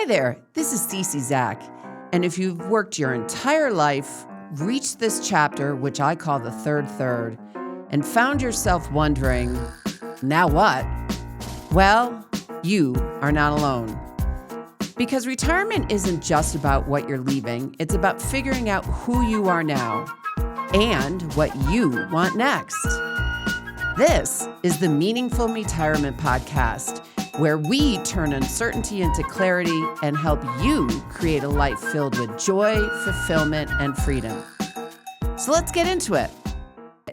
Hi there, this is Cece Zach, and if you've worked your entire life, reached this chapter, which I call the third, and found yourself wondering, now what? Well, you are not alone. Because retirement isn't just about what you're leaving, it's about figuring out who you are now and what you want next. This is the Meaningful MEtirement podcast, where we turn uncertainty into clarity and help you create a life filled with joy, fulfillment, and freedom. So let's get into it.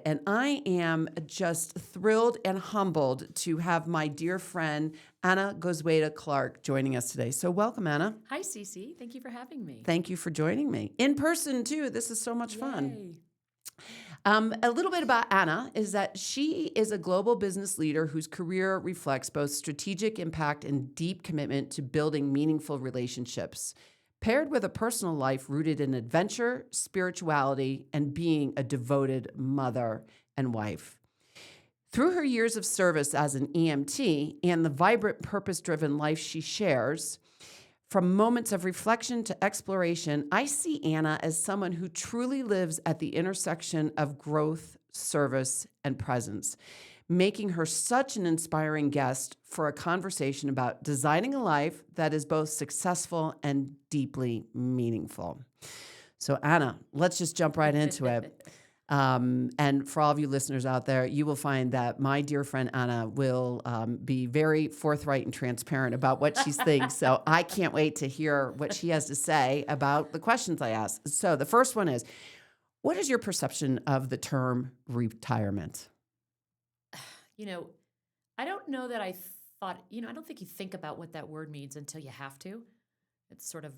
And I am just thrilled and humbled to have my dear friend, Anna Goizueta Clark, joining us today. So welcome, Anna. Hi, Cece. Thank you for having me. Thank you for joining me. In person, too. This is so much fun. Yay. A little bit about Anna is that she is a global business leader whose career reflects both strategic impact and deep commitment to building meaningful relationships, paired with a personal life rooted in adventure, spirituality, and being a devoted mother and wife. Through her years of service as an EMT and the vibrant, purpose-driven life she shares, from moments of reflection to exploration, I see Anna as someone who truly lives at the intersection of growth, service, and presence, making her such an inspiring guest for a conversation about designing a life that is both successful and deeply meaningful. So, Anna, let's just jump right into it. And for all of you listeners out there, you will find that my dear friend Anna will be very forthright and transparent about what she thinks. So I can't wait to hear what she has to say about the questions I ask. So the first one is, what is your perception of the term retirement? I don't know that I thought, I don't think you think about what that word means until you have to. It's sort of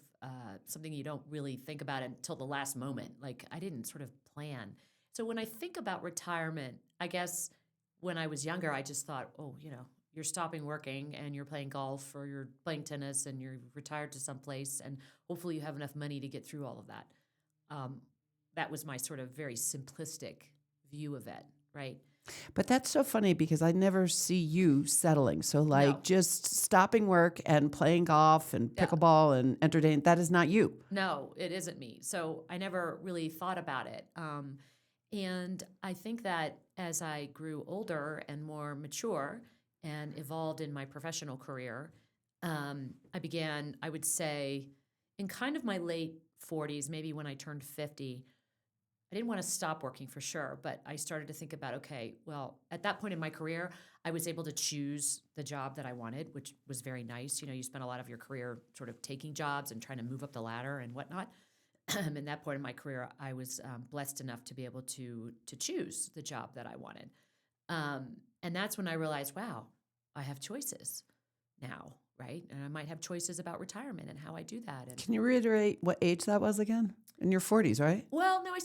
something you don't really think about until the last moment. Like, I didn't sort of plan. So when I think about retirement, I guess when I was younger, I just thought, you're stopping working and you're playing golf or you're playing tennis and you're retired to someplace and hopefully you have enough money to get through all of that. That was my sort of very simplistic view of it, right? But that's so funny because I never see you settling. So No. just stopping work and playing golf and pickleball and entertaining, that is not you. No, it isn't me. So I never really thought about it. And I think that as I grew older and more mature and evolved in my professional career, I began, I would say, in kind of my late 40s, maybe when I turned 50, I didn't want to stop working for sure, but I started to think about, at that point in my career, I was able to choose the job that I wanted, which was very nice. You spend a lot of your career sort of taking jobs and trying to move up the ladder and whatnot. At that point in my career, I was blessed enough to be able to choose the job that I wanted. And that's when I realized, wow, I have choices now, right? And I might have choices about retirement and how I do that. And Can you reiterate what age that was again? In your 40s, right? well, no, I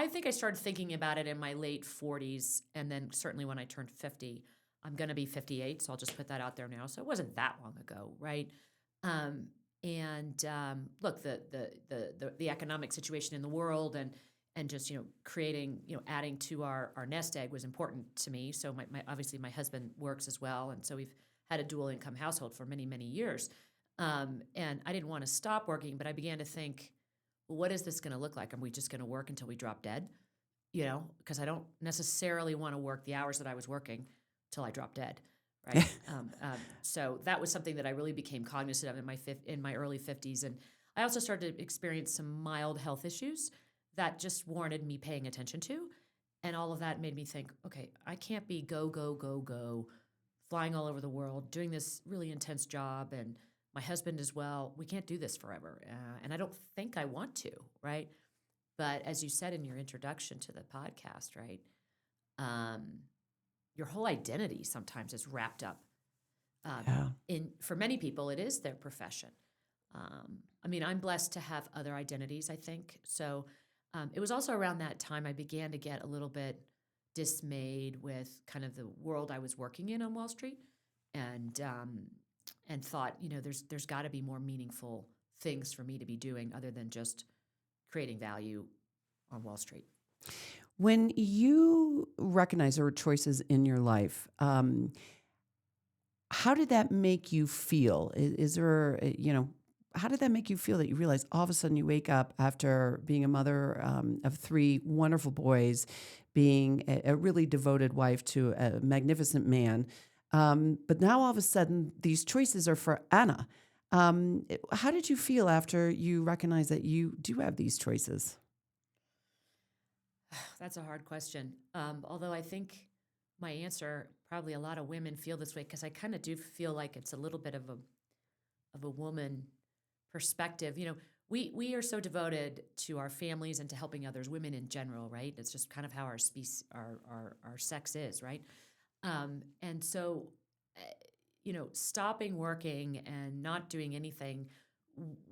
think I started thinking about it in my late 40s. And then certainly when I turned 50, I'm going to be 58. So I'll just put that out there now. So it wasn't that long ago, right? Look, the economic situation in the world and just creating adding to our nest egg was important to me. So my obviously my husband works as well, and so we've had a dual income household for many years. And I didn't want to stop working, but I began to think, well, what is this going to look like? Are we just going to work until we drop dead? Because I don't necessarily want to work the hours that I was working till I drop dead. Right. So that was something that I really became cognizant of in my early 50s. And I also started to experience some mild health issues that just warranted me paying attention to. And all of that made me think, okay, I can't be go, flying all over the world, doing this really intense job. And my husband as well. We can't do this forever. And I don't think I want to. Right. But as you said in your introduction to the podcast, right, your whole identity sometimes is wrapped up for many people, it is their profession. I'm blessed to have other identities, I think. So it was also around that time I began to get a little bit dismayed with kind of the world I was working in on Wall Street and thought, there's got to be more meaningful things for me to be doing other than just creating value on Wall Street. When you recognize there were choices in your life, how did that make you feel? Is there, how did that make you feel that you realize all of a sudden you wake up after being a mother of three wonderful boys, being a really devoted wife to a magnificent man, but now all of a sudden these choices are for Anna. How did you feel after you recognized that you do have these choices? That's a hard question. Although I think my answer, probably a lot of women feel this way because I kind of do feel like it's a little bit of a woman perspective. We are so devoted to our families and to helping others, women in general, right? It's just kind of how our species, our sex is, right? And so, uh, stopping working and not doing anything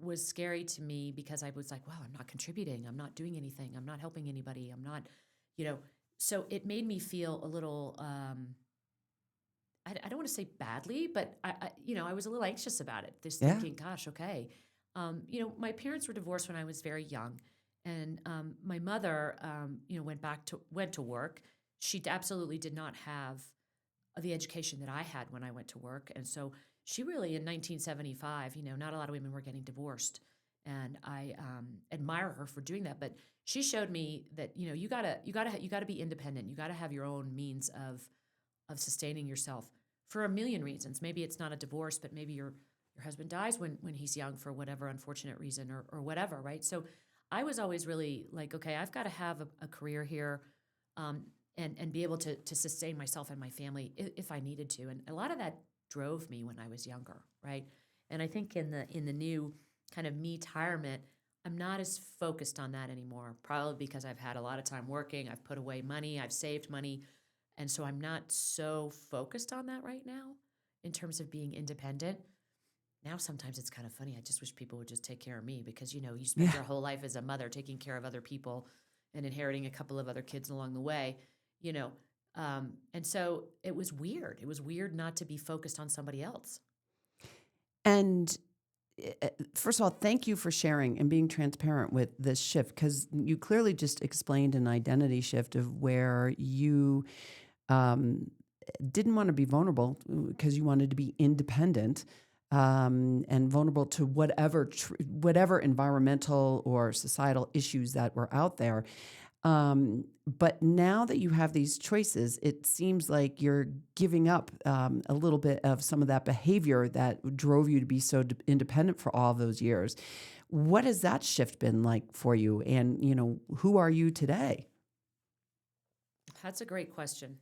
was scary to me because I was like, wow, I'm not contributing. I'm not doing anything. I'm not helping anybody. I'm not, you know, so it made me feel a little, I don't want to say badly, but I was a little anxious about it. Just Yeah. thinking, gosh, okay. My parents were divorced when I was very young, and my mother, went to work. She absolutely did not have the education that I had when I went to work, and so she really, in 1975, not a lot of women were getting divorced, and I admire her for doing that. But she showed me that you gotta be independent. You gotta have your own means of sustaining yourself for a million reasons. Maybe it's not a divorce, but maybe your husband dies when he's young for whatever unfortunate reason or whatever, right? So I was always really like, okay, I've got to have a career here, um, and be able to sustain myself and my family if I needed to. And a lot of that drove me when I was younger, right? And I think in the new kind of me-tirement, I'm not as focused on that anymore, probably because I've had a lot of time working, I've put away money, I've saved money, and so I'm not so focused on that right now in terms of being independent. Now, sometimes it's kind of funny. I just wish people would just take care of me because, you spend Yeah. your whole life as a mother taking care of other people and inheriting a couple of other kids along the way, you know. And so it was weird. It was weird not to be focused on somebody else. And first of all, thank you for sharing and being transparent with this shift because you clearly just explained an identity shift of where you um, didn't want to be vulnerable because you wanted to be independent and vulnerable to whatever environmental or societal issues that were out there. But now that you have these choices, it seems like you're giving up a little bit of some of that behavior that drove you to be so independent for all those years. What has that shift been like for you? And, who are you today? That's a great question.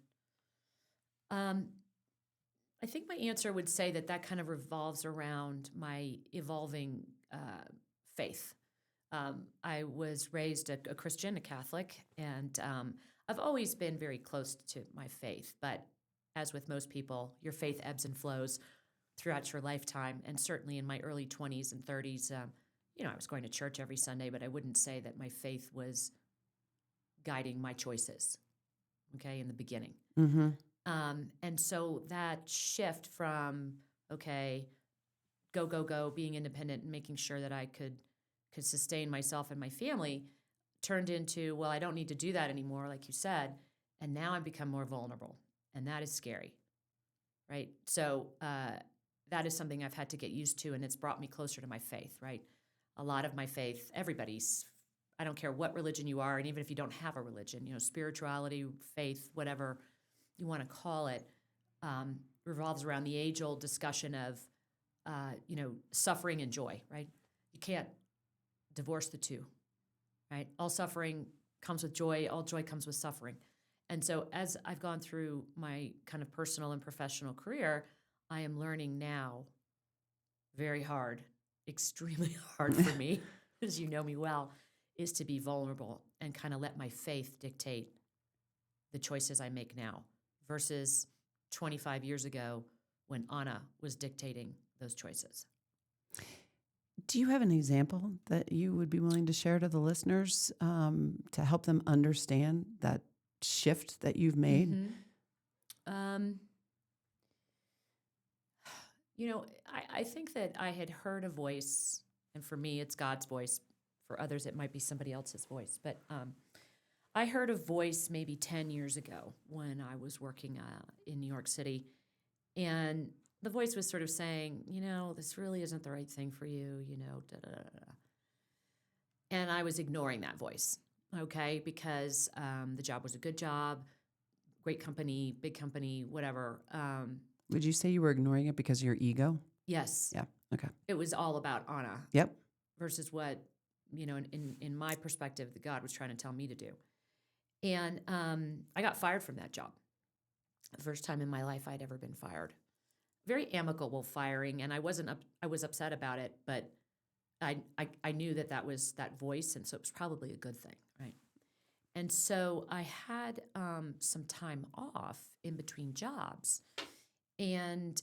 Um, I think my answer would say that kind of revolves around my evolving faith. I was raised a Christian, a Catholic, and I've always been very close to my faith. But as with most people, your faith ebbs and flows throughout your lifetime. And certainly in my early 20s and 30s, I was going to church every Sunday, but I wouldn't say that my faith was guiding my choices, okay, in the beginning. Mm-hmm. And so that shift from, okay, go, go, go, being independent and making sure that I could sustain myself and my family turned into, well, I don't need to do that anymore, like you said. And now I've become more vulnerable. And that is scary, right? So that is something I've had to get used to, and it's brought me closer to my faith, right? A lot of my faith, I don't care what religion you are, and even if you don't have a religion, spirituality, faith, whatever you want to call it, revolves around the age-old discussion of, suffering and joy, right? You can't divorce the two, right? All suffering comes with joy, all joy comes with suffering. And so as I've gone through my kind of personal and professional career, I am learning now very hard, extremely hard for me, as you know me well, is to be vulnerable and kind of let my faith dictate the choices I make now versus 25 years ago when Anna was dictating those choices. Do you have an example that you would be willing to share to the listeners to help them understand that shift that you've made? Mm-hmm. Um, I think that I had heard a voice, and for me, it's God's voice. For others, it might be somebody else's voice. But I heard a voice maybe 10 years ago when I was working in New York City. And the voice was sort of saying, this really isn't the right thing for you, da da da da. And I was ignoring that voice, okay, because the job was a good job, great company, big company, whatever. Would you say you were ignoring it because of your ego? Yes. Yeah. Okay. It was all about Anna Yep. versus what, in my perspective, that God was trying to tell me to do. And I got fired from that job. The first time in my life I'd ever been fired. Very amicable firing, and I was upset about it, but I knew that was that voice, and so it was probably a good thing, right? And so I had some time off in between jobs, and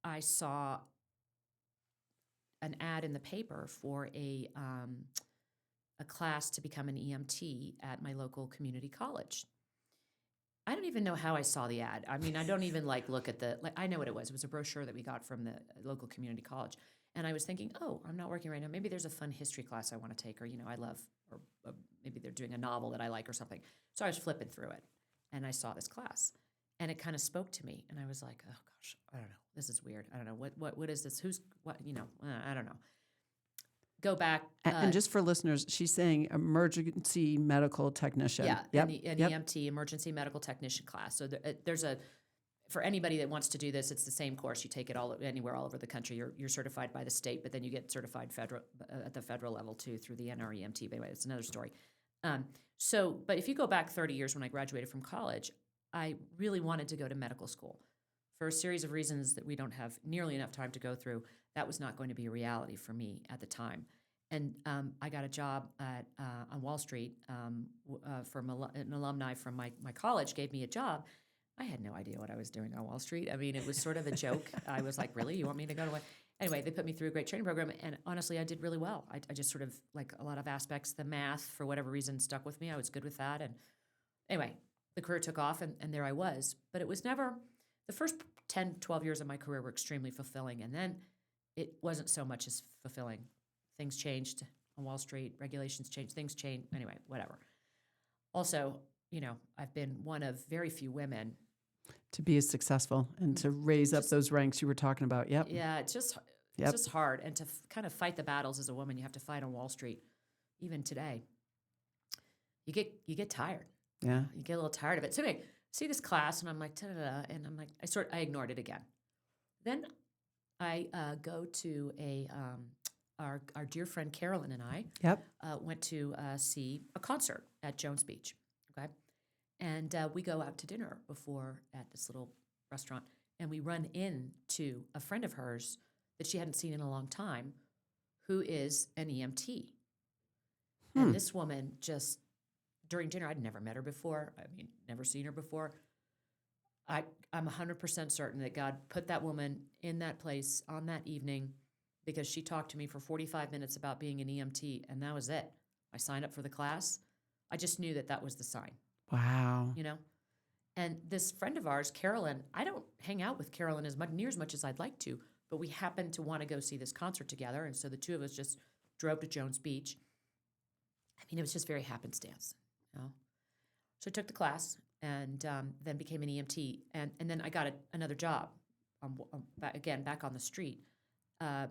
I saw an ad in the paper for a class to become an EMT at my local community college. I don't even know how I saw the ad. I mean, I don't even look at I know what it was. It was a brochure that we got from the local community college. And I was thinking, oh, I'm not working right now. Maybe there's a fun history class I want to take, or, I love, or maybe they're doing a novel that I like or something. So I was flipping through it and I saw this class and it kind of spoke to me. And I was like, oh gosh, I don't know. This is weird. I don't know. What is this? Who's what, I don't know. Go back. And just for listeners, she's saying emergency medical technician. Yeah, Yep. an EMT, emergency medical technician class. So there's for anybody that wants to do this, it's the same course. You take it anywhere all over the country. You're certified by the state, but then you get certified at the federal level too through the NREMT. But anyway, it's another story. But if you go back 30 years when I graduated from college, I really wanted to go to medical school. For a series of reasons that we don't have nearly enough time to go through, that was not going to be a reality for me at the time. And I got a job on Wall Street from an alumni from my college gave me a job. I had no idea what I was doing on Wall Street. I mean, it was sort of a joke. I was like, really? You want me to go to what? Anyway, they put me through a great training program. And honestly, I did really well. I just sort of, a lot of aspects, the math, for whatever reason, stuck with me. I was good with that. And anyway, the career took off and there I was. But it was never, the first 10, 12 years of my career were extremely fulfilling. And then it wasn't so much as fulfilling. Things changed on Wall Street, regulations changed, things changed. Anyway, whatever. Also, I've been one of very few women to be as successful and to raise up those ranks you were talking about. Yep. Yeah, it's just hard. And to kind of fight the battles as a woman you have to fight on Wall Street, even today, you get tired. Yeah. You get a little tired of it. So anyway, see this class and I'm like, da-da-da, and I'm like, I ignored it again. Then I go to our dear friend Carolyn and I went to see a concert at Jones Beach, okay? And we go out to dinner before at this little restaurant, and we run into a friend of hers that she hadn't seen in a long time, who is an EMT. And this woman just, during dinner, I'd never met her before. I mean, never seen her before. I'm 100% certain that God put that woman in that place on that evening because she talked to me for 45 minutes about being an EMT, and that was it. I signed up for the class. I just knew that was the sign. Wow. And this friend of ours, Carolyn, I don't hang out with Carolyn near as much as I'd like to, but we happened to want to go see this concert together, and so the two of us just drove to Jones Beach. I mean, it was just very happenstance, So I took the class and then became an EMT, and then I got another job, back on the street.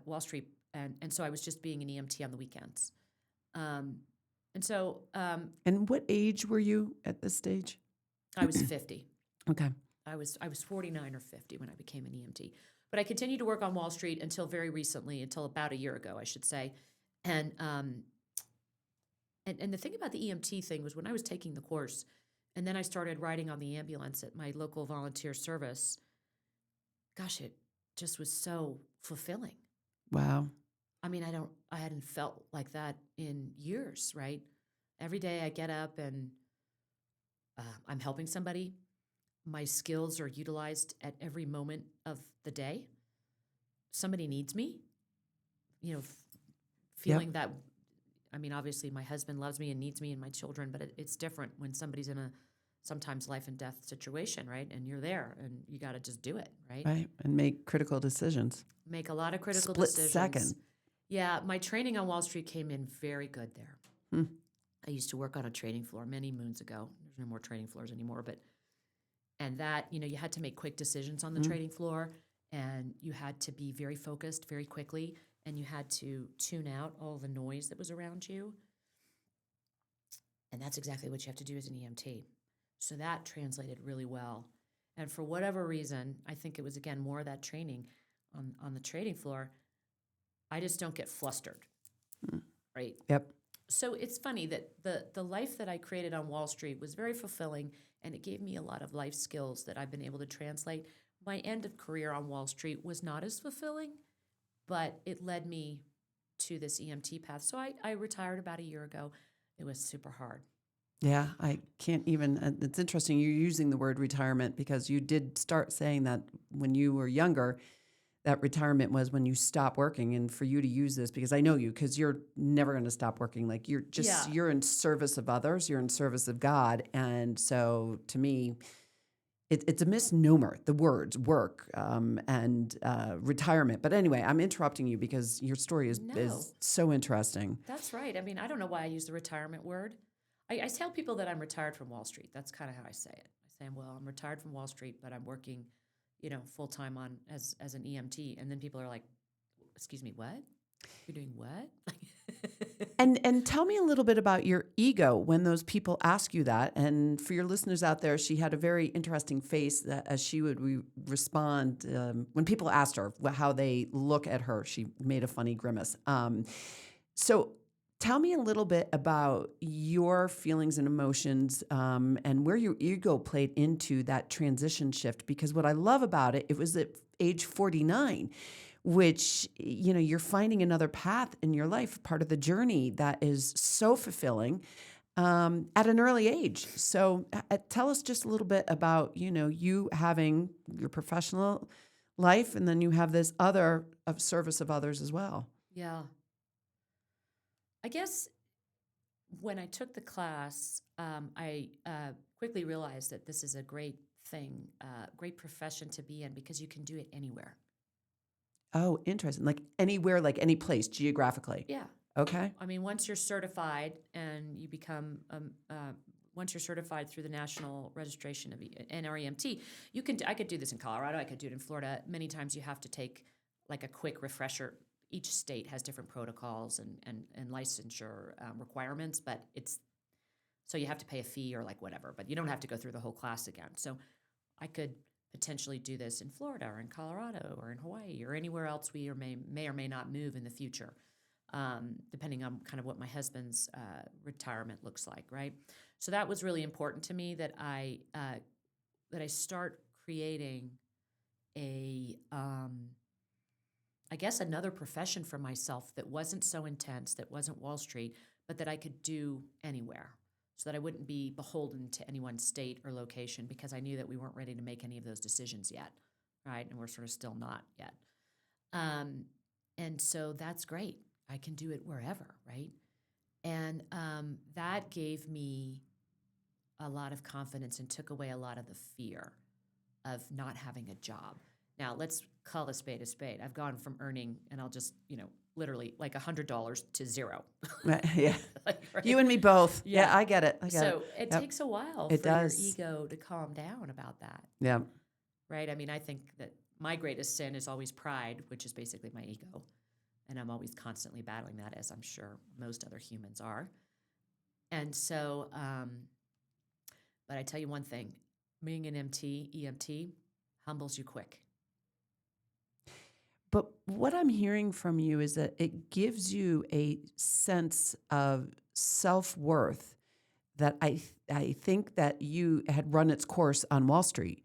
Wall Street, and so I was just being an EMT on the weekends. And what age were you at this stage? I was 50. Okay. I was 49 or 50 when I became an EMT. But I continued to work on Wall Street until very recently, until about a year ago, I should say. And the thing about the EMT thing was when I was taking the course, and then I started riding on the ambulance at my local volunteer service, gosh, it just was so fulfilling. Wow. I mean, I hadn't felt like that in years, right? Every day I get up and I'm helping somebody. My skills are utilized at every moment of the day. Somebody needs me, feeling that, I mean, obviously my husband loves me and needs me and my children, but it's different when somebody's in a sometimes life and death situation, right? And you're there and you got to just do it, right? Right. And make critical decisions. Make a lot of critical Split decisions. second. Yeah. My training on Wall Street came in very good there. I used to work on a trading floor many moons ago. There's no more trading floors anymore, and that, you had to make quick decisions on the trading floor. and you had to be very focused very quickly, and you had to tune out all the noise that was around you. And that's exactly what you have to do as an EMT. So that translated really well. And for whatever reason, I think it was, again, more of that training on the trading floor. I just don't get flustered, right? Yep. So it's funny that the life that I created on Wall Street was very fulfilling, and it gave me a lot of life skills that I've been able to translate. My end of career on Wall Street was not as fulfilling, but it led me to this EMT path. So I retired about a year ago. It was super hard. Yeah, I can't even. It's interesting you're using the word retirement because you did start saying that when you were younger, that retirement was when you stop working. And for you to use this, because I know you, because you're never going to stop working. Like Yeah. you're in service of others, you're in service of God. And so to me, it's a misnomer, the words work and retirement. But anyway, I'm interrupting you because your story No. is so interesting. That's right. I mean, I don't know why I use the retirement word. I tell people that I'm retired from Wall Street. That's kind of how I say it. I say, well, I'm retired from Wall Street, but I'm working, full time on as an EMT. And then people are like, excuse me, what? You're doing what? And tell me a little bit about your ego when those people ask you that. And for your listeners out there, she had a very interesting face that, as she would respond when people asked her how they look at her. She made a funny grimace. So tell me a little bit about your feelings and emotions and where your ego played into that transition shift. Because what I love about it, it was at age 49, which, you're finding another path in your life, part of the journey that is so fulfilling at an early age. So tell us just a little bit about, you having your professional life and then you have this other of service of others as well. Yeah. I guess when I took the class, I quickly realized that this is a great thing, great profession to be in because you can do it anywhere. Oh, interesting. Like anywhere, like any place geographically. Yeah. Okay. I mean, once you're certified and you become, once you're certified through the National Registration of NREMT, I could do this in Colorado. I could do it in Florida. Many times you have to take like a quick refresher. Each state has different protocols and licensure requirements, but so you have to pay a fee or like whatever, but you don't have to go through the whole class again. So I could potentially do this in Florida or in Colorado or in Hawaii or anywhere else we may or may not move in the future, depending on kind of what my husband's retirement looks like, right? So that was really important to me that I start creating I guess another profession for myself that wasn't so intense, that wasn't Wall Street, but that I could do anywhere, so that I wouldn't be beholden to any one state or location because I knew that we weren't ready to make any of those decisions yet, right? And we're sort of still not yet. And so that's great. I can do it wherever, right? And that gave me a lot of confidence and took away a lot of the fear of not having a job. Now, let's call a spade a spade. I've gone from earning, and I'll just, literally like $100 to zero. Right, yeah. Right? You and me both. Yeah, I get it. So it takes a while It for does. your ego to calm down about that. Yeah. Right? I mean, I think that my greatest sin is always pride, which is basically my ego. And I'm always constantly battling that, as I'm sure most other humans are. And so, but I tell you one thing, being an EMT humbles you quick. But what I'm hearing from you is that it gives you a sense of self-worth that I think that you had run its course on Wall Street.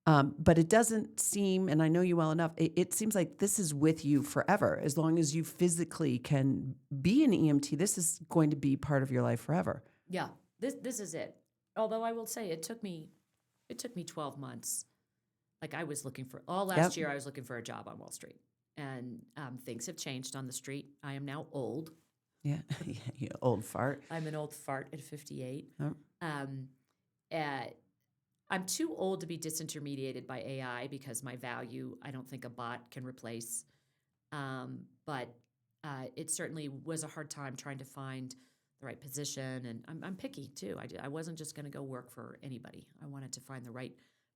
But it doesn't seem, and I know you well enough, it seems like this is with you forever. As long as you physically can be an EMT, this is going to be part of your life forever. Yeah, this is it. Although I will say it took me 12 months. Like I was looking for, all last year I was looking for a job on Wall Street. And things have changed on the street. I am now old. Yeah, you old fart. I'm an old fart at 58. Oh. I'm too old to be disintermediated by AI because my value, I don't think a bot can replace. But it certainly was a hard time trying to find the right position. And I'm picky too. I wasn't just going to go work for anybody. I wanted to find the right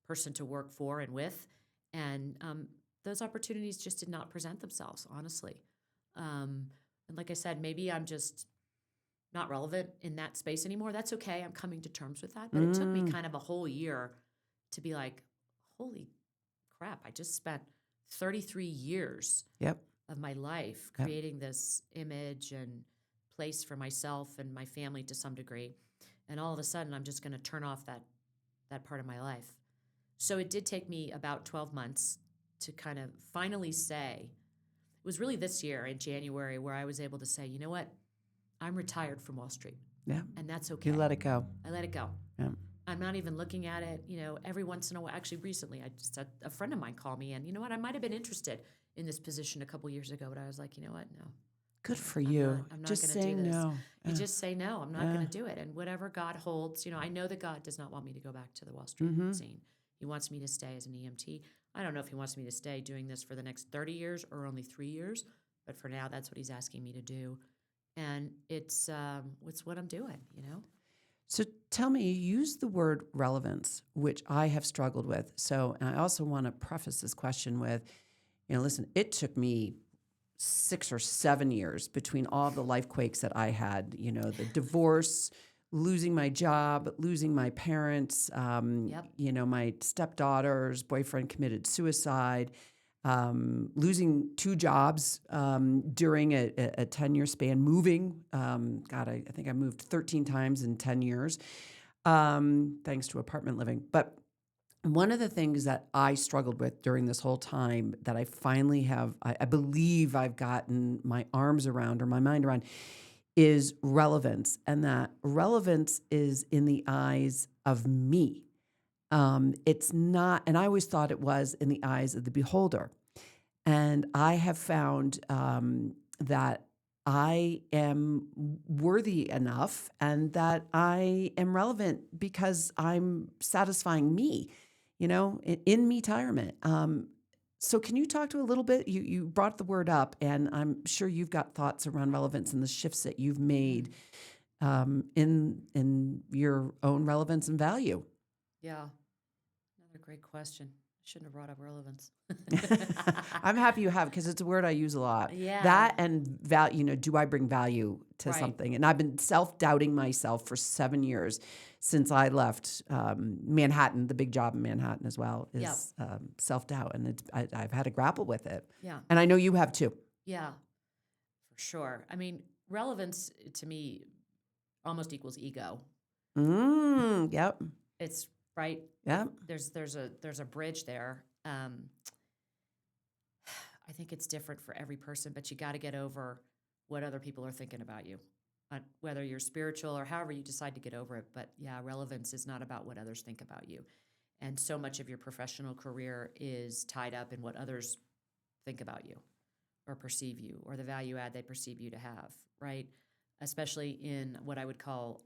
person to work for and with. And those opportunities just did not present themselves, honestly. And like I said, maybe I'm just not relevant in that space anymore. That's okay. I'm coming to terms with that. But it took me kind of a whole year to be like, holy crap, I just spent 33 years Yep. of my life Yep. creating this image and place for myself and my family to some degree. And all of a sudden, I'm just going to turn off that part of my life. So it did take me about 12 months to kind of finally say, it was really this year in January where I was able to say, you know what? I'm retired from Wall Street. Yeah. And that's okay. You let it go. I let it go. Yeah. I'm not even looking at it, every once in a while. Actually, recently, I just had a friend of mine call me, and you know what? I might have been interested in this position a couple years ago, but I was like, you know what? No. Good for you. I'm not Just going to do saying this. no. You just say no. I'm not going to do it. And whatever God holds, I know that God does not want me to go back to the Wall Street scene. He wants me to stay as an EMT. I don't know if he wants me to stay doing this for the next 30 years or only 3 years, but for now, that's what he's asking me to do. And it's what I'm doing, So tell me, you use the word relevance, which I have struggled with. So and I also want to preface this question with, listen, it took me 6 or 7 years between all the life quakes that I had, the divorce, losing my job, losing my parents, my stepdaughter's boyfriend committed suicide, losing 2 jobs during a 10-year span, moving. I think I moved 13 times in 10 years, thanks to apartment living. But one of the things that I struggled with during this whole time that I finally have, I believe I've gotten my arms around or my mind around, is relevance. And that relevance is in the eyes of me. It's not, and I always thought it was in the eyes of the beholder. And I have found that I am worthy enough and that I am relevant because I'm satisfying me, in MEtirement. So can you talk to a little bit? You brought the word up, and I'm sure you've got thoughts around relevance and the shifts that you've made in your own relevance and value. Yeah. Another great question. Shouldn't have brought up relevance. I'm happy you have, because it's a word I use a lot. Yeah. That and value, do I bring value to something? And I've been self-doubting myself for 7 years since I left Manhattan. The big job in Manhattan as well is self-doubt. And I've had to grapple with it. Yeah. And I know you have too. Yeah, for sure. I mean, relevance to me almost equals ego. Yep. It's right. Yeah. There's a bridge there. I think it's different for every person, but you got to get over what other people are thinking about you, whether you're spiritual or however you decide to get over it. But yeah, relevance is not about what others think about you. And so much of your professional career is tied up in what others think about you or perceive you, or the value add they perceive you to have, right? Especially in what I would call,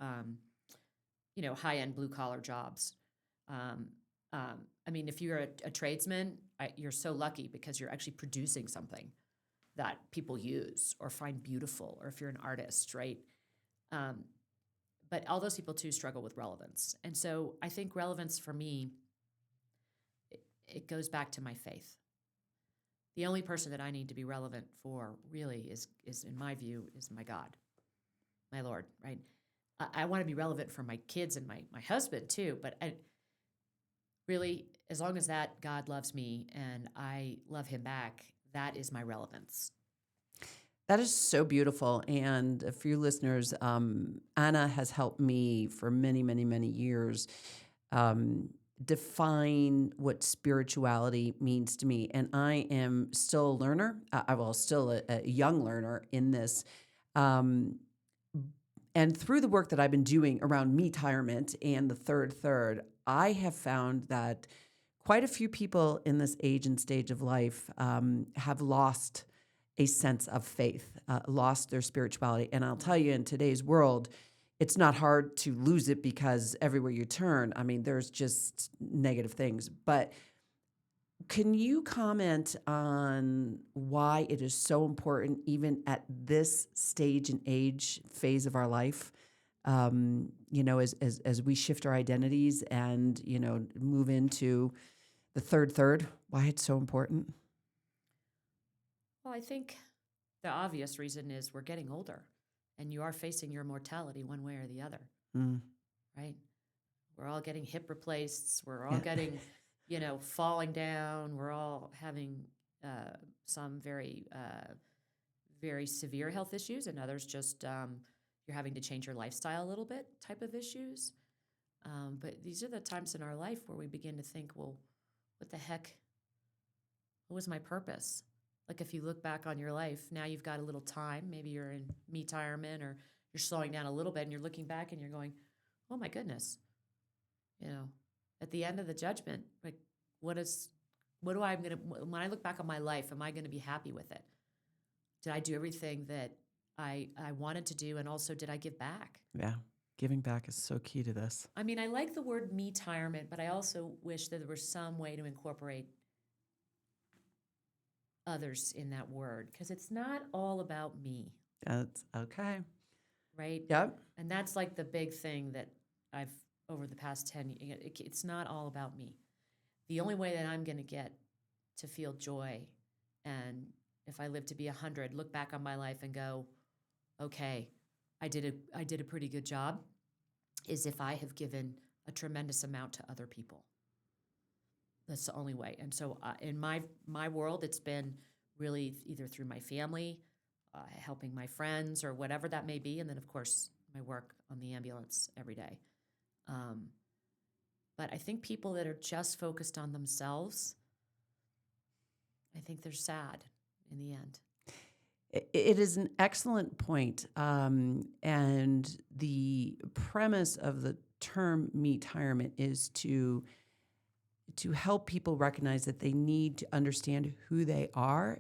high-end blue-collar jobs. I mean, if you're a tradesman, you're so lucky because you're actually producing something that people use or find beautiful, or if you're an artist, right? But all those people too struggle with relevance. And so I think relevance for me, it goes back to my faith. The only person that I need to be relevant for really is in my view, is my God, my Lord, right? I want to be relevant for my kids and my husband too, but really, as long as that God loves me and I love him back, that is my relevance. That is so beautiful. And for your listeners, Anna has helped me for many, many, many years define what spirituality means to me. And I am still a learner. Still a young learner in this. And through the work that I've been doing around MEtirement and the third, I have found that quite a few people in this age and stage of life have lost a sense of faith, lost their spirituality. And I'll tell you, in today's world, it's not hard to lose it because everywhere you turn, I mean, there's just negative things. But can you comment on why it is so important, even at this stage and age phase of our life, as we shift our identities and, move into the third, why it's so important? Well, I think the obvious reason is we're getting older and you are facing your mortality one way or the other, Mm. right? We're all getting hip replaced. We're all Yeah. getting, falling down. We're all having some very severe health issues, and others just you're having to change your lifestyle a little bit type of issues. But these are the times in our life where we begin to think, well, what the heck? What was my purpose? Like if you look back on your life, now you've got a little time. Maybe you're in MEtirement or you're slowing down a little bit and you're looking back and you're going, oh my goodness, at the end of the judgment, like what do when I look back on my life, am I going to be happy with it? Did I do everything that I wanted to do? And also, did I give back? Yeah. Giving back is so key to this. I mean, I like the word MEtirement, but I also wish that there was some way to incorporate others in that word because it's not all about me, That's okay. right? Yep. And that's like the big thing that I've over the past 10 years. It's not all about me. The only way that I'm going to get to feel joy, and if I live to be 100, look back on my life and go, okay, I did a pretty good job, is if I have given a tremendous amount to other people. That's the only way. And so in my world, it's been really either through my family, helping my friends, or whatever that may be, and then of course my work on the ambulance every day. But I think people that are just focused on themselves, I think they're sad in the end. It is an excellent point. And the premise of the term MEtirement is to help people recognize that they need to understand who they are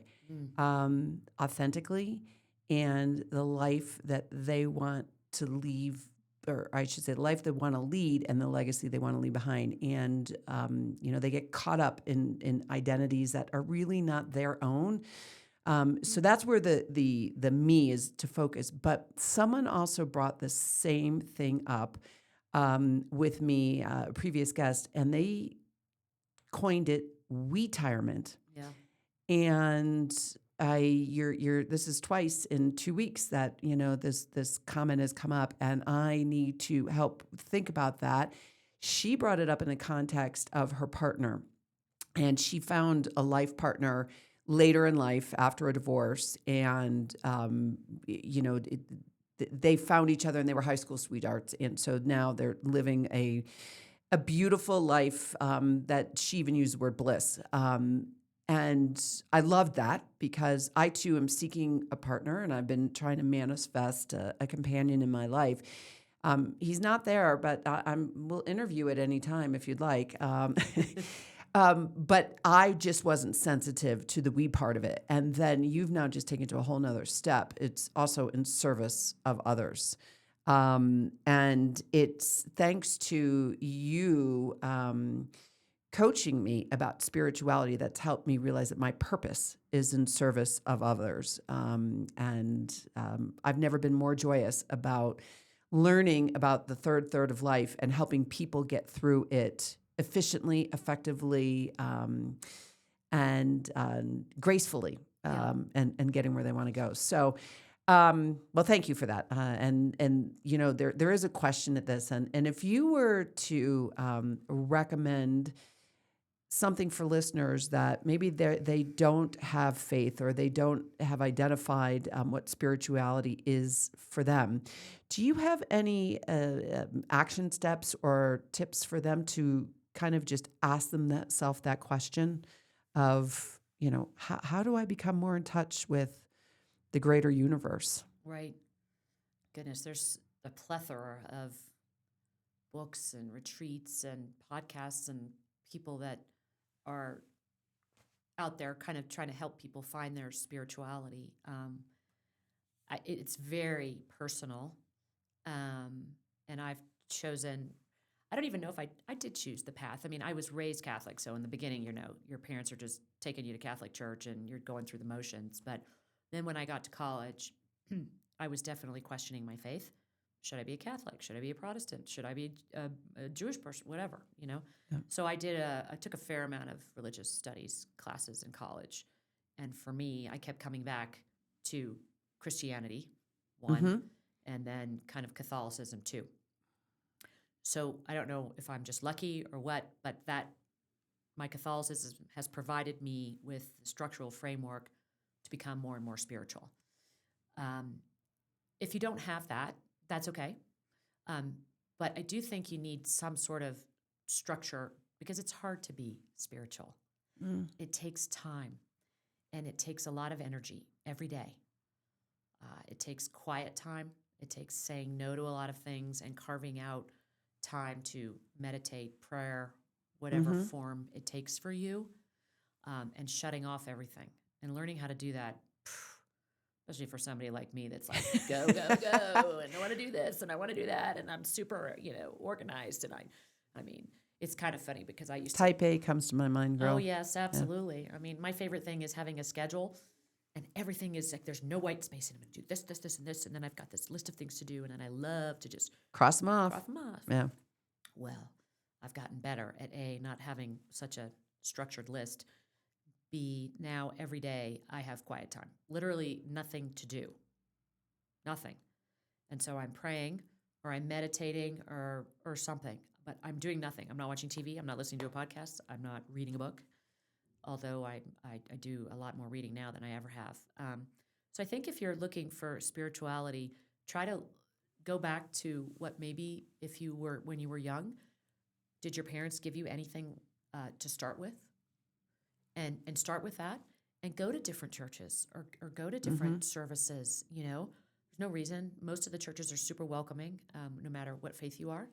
authentically and the life that they want to leave, or I should say, the life they want to lead and the legacy they want to leave behind. And, they get caught up in identities that are really not their own. So that's where the me is to focus. But someone also brought the same thing up with me, a previous guest, and they coined it WeTirement. Yeah. And this is twice in 2 weeks that this comment has come up, and I need to help think about that. She brought it up in the context of her partner, and she found a life partner later in life after a divorce, and they found each other and they were high school sweethearts, and so now they're living a beautiful life that she even used the word bliss. And I loved that because I too am seeking a partner, and I've been trying to manifest a companion in my life. He's not there, but we'll interview at any time if you'd like. But I just wasn't sensitive to the we part of it. And then you've now just taken it to a whole nother step. It's also in service of others. And it's thanks to you coaching me about spirituality that's helped me realize that my purpose is in service of others. I've never been more joyous about learning about the third of life and helping people get through it efficiently, effectively, and gracefully, and getting where they want to go. So, well, thank you for that. There is a question at this, and if you were to recommend something for listeners that maybe they don't have faith or they don't have identified what spirituality is for them, do you have any action steps or tips for them to kind of just ask themselves that question of, how do I become more in touch with the greater universe? Right. Goodness, there's a plethora of books and retreats and podcasts and people that are out there kind of trying to help people find their spirituality. It's very personal. And I've chosen, I don't even know if I did choose the path. I mean, I was raised Catholic. So in the beginning, your parents are just taking you to Catholic church and you're going through the motions. But then when I got to college, I was definitely questioning my faith. Should I be a Catholic? Should I be a Protestant? Should I be a Jewish person? Whatever, Yeah. So I took a fair amount of religious studies classes in college. And for me, I kept coming back to Christianity, Mm-hmm. one, and then kind of Catholicism, two. So I don't know if I'm just lucky or what, but that my Catholicism has provided me with the structural framework to become more and more spiritual. Um, if you don't have that, that's okay. Um, but I do think you need some sort of structure because it's hard to be spiritual. Mm. It takes time and it takes a lot of energy every day. It takes quiet time. It takes saying no to a lot of things and carving out time to meditate, prayer, whatever Mm-hmm. form it takes for you, and shutting off everything and learning how to do that. Especially for somebody like me that's like, go, go, go, and I want to do this and I want to do that, and I'm super, organized. And I mean, it's kind of funny because I used to. Type A comes to my mind, Oh, girl. yes, Yeah. absolutely. I mean, my favorite thing is having a schedule and everything is like there's no white space, and I'm going to do this, this, this, and this. And then I've got this list of things to do, and then I love to just Cross them off. cross them off. Yeah. Well, I've gotten better at A, not having such a structured list. B, now every day I have quiet time. Literally nothing to do. Nothing. And so I'm praying or I'm meditating or something, but I'm doing nothing. I'm not watching TV. I'm not listening to a podcast. I'm not reading a book, although I do a lot more reading now than I ever have. So I think if you're looking for spirituality, try to go back to what maybe if you were, when you were young, did your parents give you anything to start with? And start with that and go to different churches or go to different services. There's no reason. Most of the churches are super welcoming, no matter what faith you are,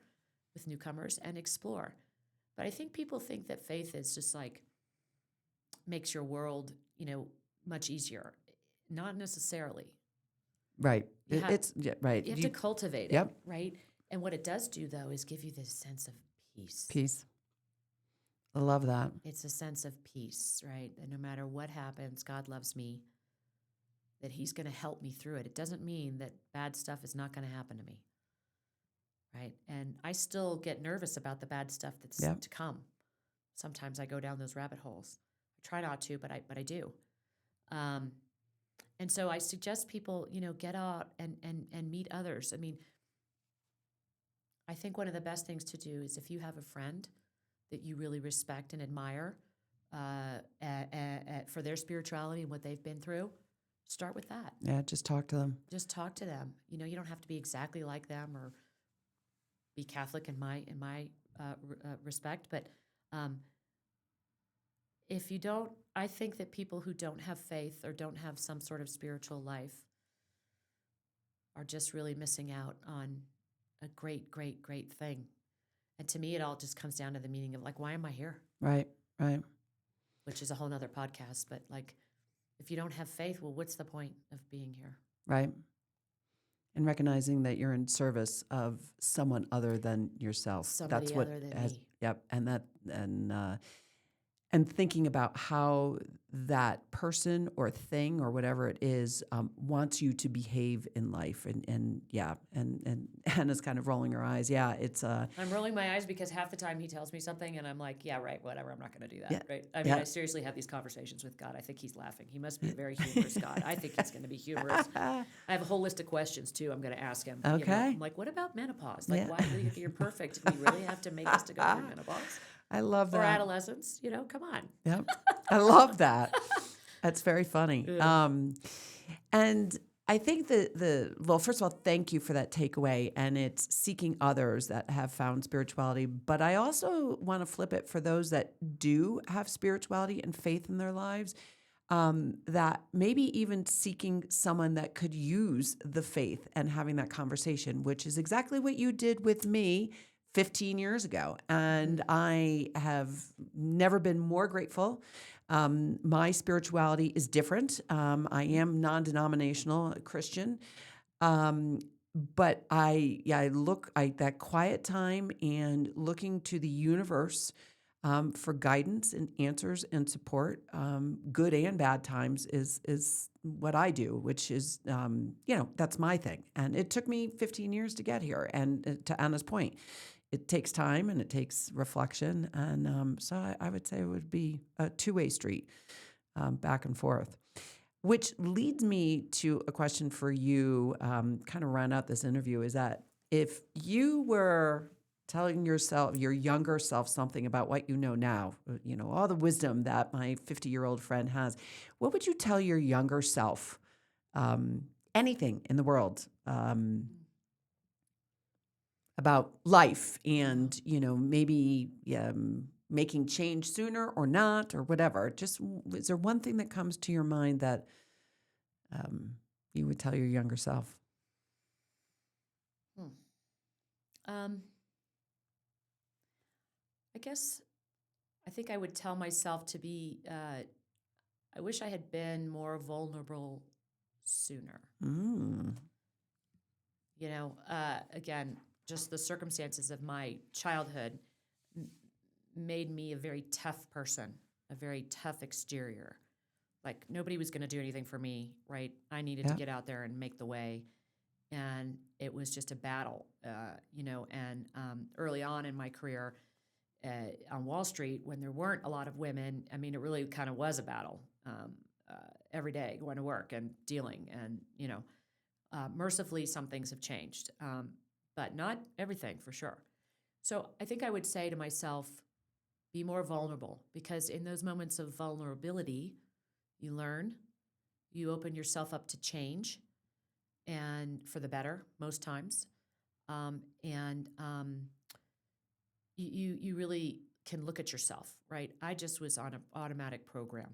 with newcomers, and explore. But I think people think that faith is just like makes your world, much easier. Not necessarily. Right. You have- right. You have to cultivate it, Yep. right? And what it does do, though, is give you this sense of peace. Peace. I love that. It's a sense of peace, right? That no matter what happens, God loves me, that He's going to help me through it. It doesn't mean that bad stuff is not going to happen to me, right? And I still get nervous about the bad stuff that's Yep. to come. Sometimes I go down those rabbit holes. I try not to, but I do. And so I suggest people, get out and meet others. I mean, I think one of the best things to do is if you have a friend that you really respect and admire for their spirituality and what they've been through, start with that. Yeah, just talk to them. Just talk to them. You don't have to be exactly like them or be Catholic in my respect, but if you don't, I think that people who don't have faith or don't have some sort of spiritual life are just really missing out on a great, great, great thing. And to me, it all just comes down to the meaning of like, why am I here? Right. Which is a whole nother podcast. But like, if you don't have faith, well, what's the point of being here? Right. And recognizing that you're in service of someone other than yourself. Somebody That's what other than has, me. Yep. And thinking about how that person or thing or whatever it is wants you to behave in life, and Hannah's kind of rolling her eyes. Yeah, it's I'm rolling my eyes because half the time he tells me something and I'm like, yeah, right, whatever. I'm not going to do that. Yeah. Right. I mean, Yeah. I seriously have these conversations with God. I think He's laughing. He must be a very humorous God. I think He's going to be humorous. I have a whole list of questions too. I'm going to ask Him. Okay. I'm like, what about menopause? Like, Yeah. why you're perfect? Do we really have to make us to go through menopause I love that. or adolescence? Come on. Yep. I love that. That's very funny. Yeah. And I think well, first of all, thank you for that takeaway. And it's seeking others that have found spirituality. But I also want to flip it for those that do have spirituality and faith in their lives, that maybe even seeking someone that could use the faith and having that conversation, which is exactly what you did with me 15 years ago. And I have never been more grateful. My spirituality is different. I am non-denominational Christian. But that quiet time and looking to the universe for guidance and answers and support, good and bad times is what I do, which is, that's my thing. And it took me 15 years to get here. And to Anna's point, it takes time and it takes reflection. And so I would say it would be a two-way street. back and forth. Which leads me to a question for you, kind of round out this interview, is that if you were telling yourself, your younger self, something about what you know now, all the wisdom that my 50-year-old friend has, what would you tell your younger self? Anything in the world about life and, maybe making change sooner or not or whatever. Just, is there one thing that comes to your mind that you would tell your younger self? Hmm. Um, I guess I think I would tell myself to be, I wish I had been more vulnerable sooner. Mm. Again, just the circumstances of my childhood m- made me a very tough person, a very tough exterior. Like nobody was going to do anything for me, right? I needed to Yeah. get out there and make the way. And it was just a battle, and early on in my career, on Wall Street when there weren't a lot of women. I mean, it really kind of was a battle every day, going to work and dealing. And, mercifully, some things have changed, but not everything for sure. So I think I would say to myself, be more vulnerable because in those moments of vulnerability, you learn, you open yourself up to change and for the better most times. And you really can look at yourself, right? I just was on an automatic program.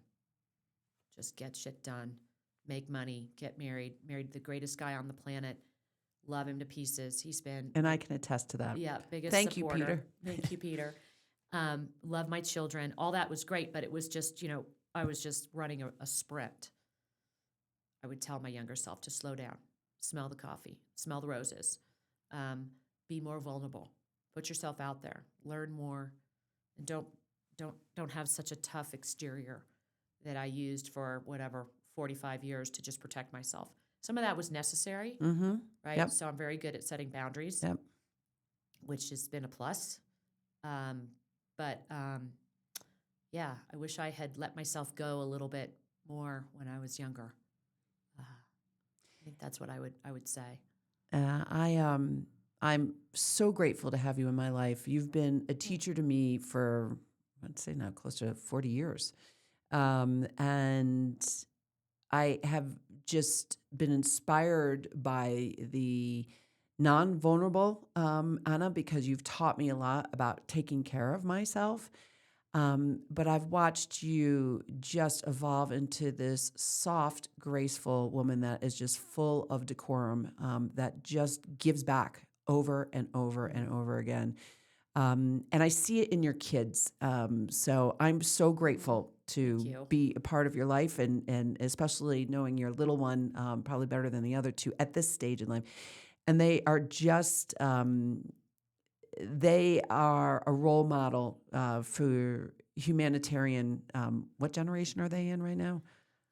Just get shit done, make money, get married the greatest guy on the planet, love him to pieces. He's been, And I can attest to that. biggest Thank you, supporter. Peter. Thank you, Peter. Love my children. All that was great, but it was just, I was just running a sprint. I would tell my younger self to slow down, smell the coffee, smell the roses, be more vulnerable, put yourself out there, learn more, and don't have such a tough exterior that I used for whatever 45 years to just protect myself. Some of that was necessary, Mm-hmm. right? Yep. So I'm very good at setting boundaries, Yep. which has been a plus. But yeah, I wish I had let myself go a little bit more when I was younger. I think that's what I would say. I'm so grateful to have you in my life. You've been a teacher to me for, I'd say now close to 40 years. And I have just been inspired by the non-vulnerable, Anna, because you've taught me a lot about taking care of myself. But I've watched you just evolve into this soft, graceful woman that is just full of decorum, that just gives back over and over and over again. And I see it in your kids. So I'm so grateful Thank to you. be a part of your life and especially knowing your little one, probably better than the other two at this stage in life. And they are just, they are a role model for humanitarian. What generation are they in right now?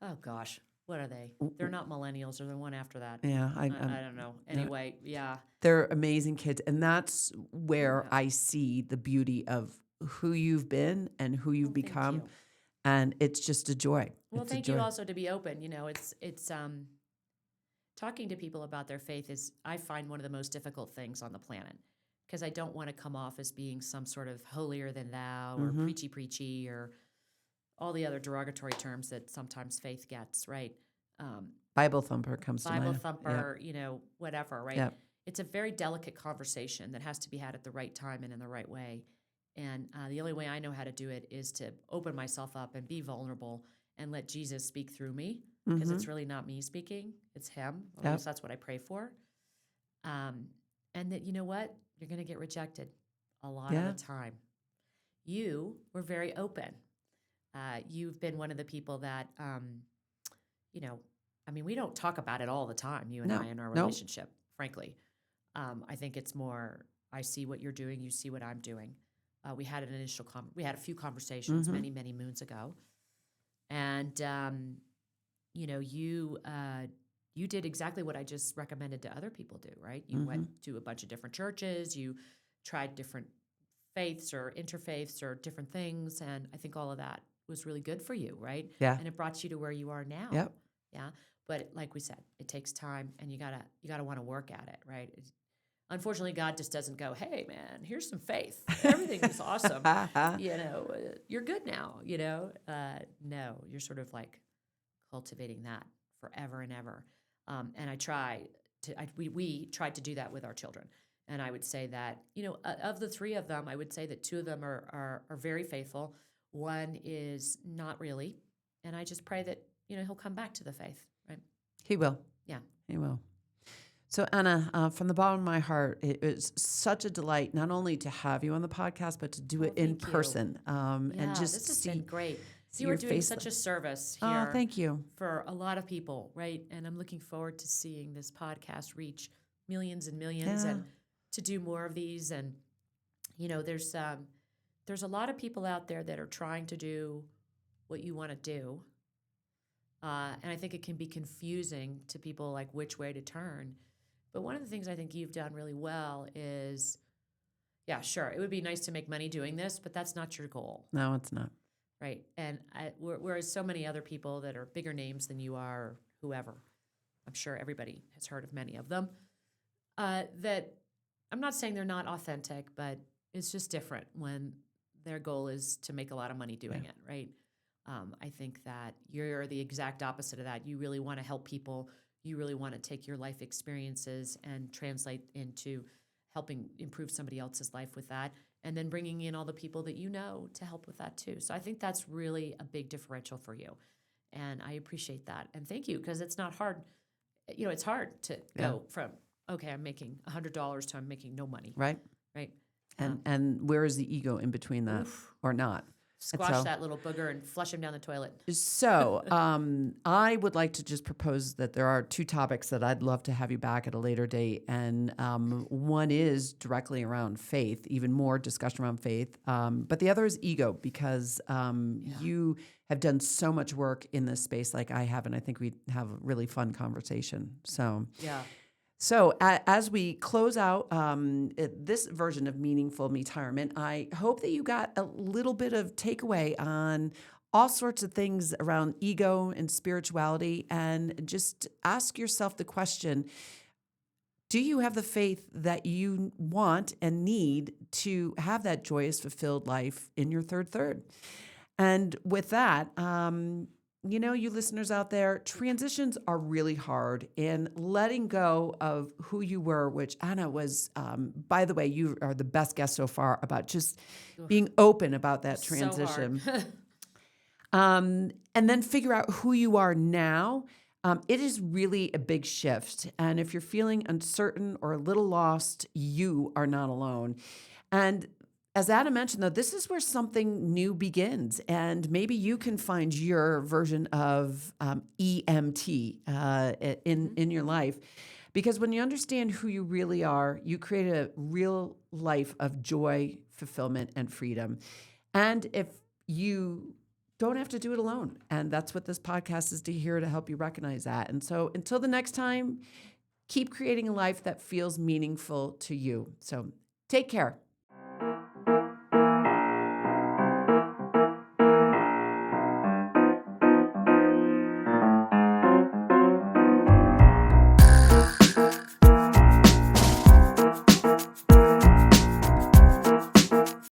Oh gosh, what are they? They're not millennials. They're the one after that. Yeah, I don't know. Anyway, yeah. they're amazing kids, and that's where Yeah. I see the beauty of who you've been and who you've Well, thank become, you. and it's just a joy. Well, It's a thank you joy. also to be open. It's talking to people about their faith is I find one of the most difficult things on the planet because I don't want to come off as being some sort of holier than thou or Mm-hmm. preachy or all the other derogatory terms that sometimes faith gets, right? Um, Bible thumper comes to Bible mind. thumper, whatever, right? Yeah. It's a very delicate conversation that has to be had at the right time and in the right way. And the only way I know how to do it is to open myself up and be vulnerable and let Jesus speak through me because Mm-hmm. it's really not me speaking, it's Him. Or at Yep. least that's what I pray for. Um, and that, you know what? You're going to get rejected a lot of Yeah. the time. You were very open. You've been one of the people that, you know, I mean, we don't talk about it all the time, you and No. I, in our No. relationship, frankly. I think it's more, I see what you're doing, you see what I'm doing. We had an initial, we had a few conversations Mm-hmm. many, many moons ago. And, you did exactly what I just recommended to other people do, right? You Mm-hmm. went to a bunch of different churches, you tried different faiths or interfaiths or different things. And I think all of that was really good for you, right? Yeah. And it brought you to where you are now. Yep. Yeah. But like we said, it takes time, and you gotta want to work at it, right? Unfortunately, God just doesn't go, "Hey, man, here's some faith. Everything is awesome. You're good now." No, you're sort of like cultivating that forever and ever. And I try we tried to do that with our children. And I would say that, of the three of them, I would say that two of them are very faithful. One is not really. And I just pray that, he'll come back to the faith, right? He will. Yeah. He will. So, Anna, from the bottom of my heart, it was such a delight not only to have you on the podcast, but to do it in Thank you. person and just this has see been great. see You are your doing face. such a service Oh, here thank you. for a lot of people, right? And I'm looking forward to seeing this podcast reach millions and millions, Yeah. and to do more of these. And there's a lot of people out there that are trying to do what you want to do, and I think it can be confusing to people, like which way to turn. But one of the things I think you've done really well is, yeah, sure, it would be nice to make money doing this, but that's not your goal. No, it's not. Right. And whereas so many other people that are bigger names than you are, or whoever, I'm sure everybody has heard of many of them, that I'm not saying they're not authentic, but it's just different when their goal is to make a lot of money doing it, right? I think that you're the exact opposite of that. You really want to help people. You really want to take your life experiences and translate into helping improve somebody else's life with that, and then bringing in all the people that you know to help with that too. So I think that's really a big differential for you, and I appreciate that. And thank you, because it's not hard. It's hard to go from, okay, I'm making $100 to I'm making no money. Right. Right. And where is the ego in between that or not? Squash that little booger and flush him down the toilet. So I would like to just propose that there are two topics that I'd love to have you back at a later date. And one is directly around faith, even more discussion around faith. But the other is ego, because you have done so much work in this space like I have, and I think we'd have a really fun conversation. So yeah. So as we close out this version of Meaningful MEtirement, I hope that you got a little bit of takeaway on all sorts of things around ego and spirituality, and just ask yourself the question, do you have the faith that you want and need to have that joyous, fulfilled life in your third? And with that, you listeners out there, transitions are really hard, and letting go of who you were, which Anna was, by the way, you are the best guest so far about just being open about that transition. So hard. And then figure out who you are now. It is really a big shift. And if you're feeling uncertain or a little lost, you are not alone. And as Adam mentioned, though, this is where something new begins, and maybe you can find your version of EMT in your life, because when you understand who you really are, you create a real life of joy, fulfillment, and freedom. And if you don't have to do it alone, and that's what this podcast is here to help you recognize that. And so, until the next time, keep creating a life that feels meaningful to you. So, take care.